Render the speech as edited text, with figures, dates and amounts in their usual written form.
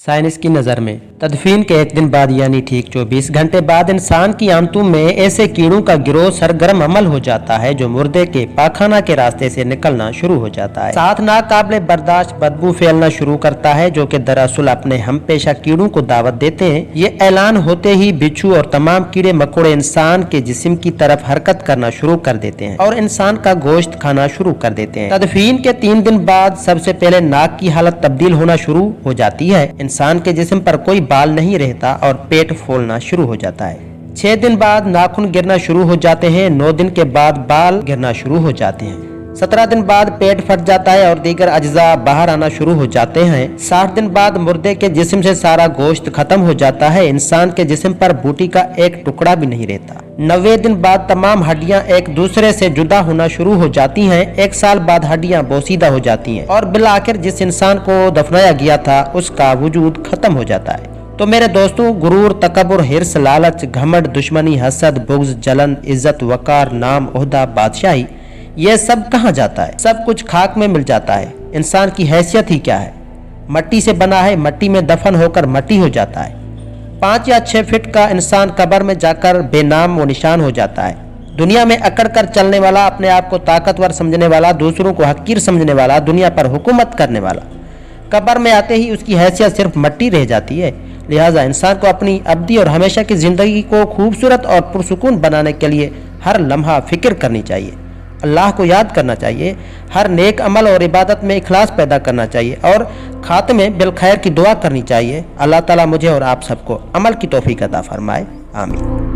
Science की नज़र में तदफीन के एक दिन बाद यानी ठीक 24 घंटे बाद इंसान की आंतों में ऐसे कीड़ों का गिरोह सरगर्म अमल हो जाता है जो मुर्दे के पाखाना के रास्ते से निकलना शुरू हो जाता है। साथ नाकाबिले बर्दाश्त बदबू फैलना शुरू करता है जो कि दरअसल अपने हम पेशा कीड़ों को दावत देते हैं। ये ऐलान होते ही बिच्छू और तमाम कीड़े मकोड़े इंसान के जिस्म की तरफ हरकत करना शुरू कर देते हैं और इंसान का गोश्त खाना शुरू कर देते हैं। तदफीन के 3 दिन बाद सबसे पहले नाक की हालत तब्दील होना शुरू हो जाती है। इंसान के जिस्म पर कोई बाल नहीं रहता और पेट फूलना शुरू हो जाता है। 6 दिन बाद नाखून गिरना शुरू हो जाते हैं। 9 दिन के बाद बाल गिरना शुरू हो जाते हैं। 17 दिन बाद पेट फट जाता है और दीगर अज्जा बाहर आना शुरू हो जाते हैं। 60 दिन बाद मुर्दे के जिस्म से सारा गोश्त खत्म हो जाता है। इंसान के जिस्म पर बूटी का एक टुकड़ा भी नहीं रहता। 90 दिन बाद तमाम हड्डियां एक दूसरे से जुदा होना शुरू हो जाती हैं। 1 साल बाद हड्डियां बोसीदा हो जाती हैं और बिल आखिर जिस इंसान को दफनाया गया था उसका वजूद खत्म हो जाता है। तो मेरे दोस्तों, गुरूर, तकब्बुर, हिर्स, लालच, घमंड, दुश्मनी, हसद, बुग़्ज़, जलन, इज्जत, वकार, नाम, ओहदा, बादशाही, ये सब कहाँ जाता है? सब कुछ खाक में मिल जाता है। इंसान की हैसियत ही क्या है? मट्टी से बना है, मट्टी में दफन होकर मट्टी हो जाता है। 5 या 6 फीट का इंसान कब्र में जाकर बेनाम व निशान हो जाता है। दुनिया में अकड़ कर चलने वाला, अपने आप को ताकतवर समझने वाला, दूसरों को हकीर समझने वाला, दुनिया पर हुकूमत करने वाला, कब्र में आते ही उसकी हैसियत सिर्फ मट्टी रह जाती है। लिहाजा इंसान को अपनी अब्दी और हमेशा की ज़िंदगी को खूबसूरत और पुरसुकून बनाने के लिए हर लम्हा फ़िक्र करनी चाहिए, अल्लाह को याद करना चाहिए, हर नेक अमल और इबादत में इखलास पैदा करना चाहिए और खात्मे बिल खैर की दुआ करनी चाहिए। अल्लाह ताला मुझे और आप सबको अमल की तौफीक अता फरमाए। आमीन।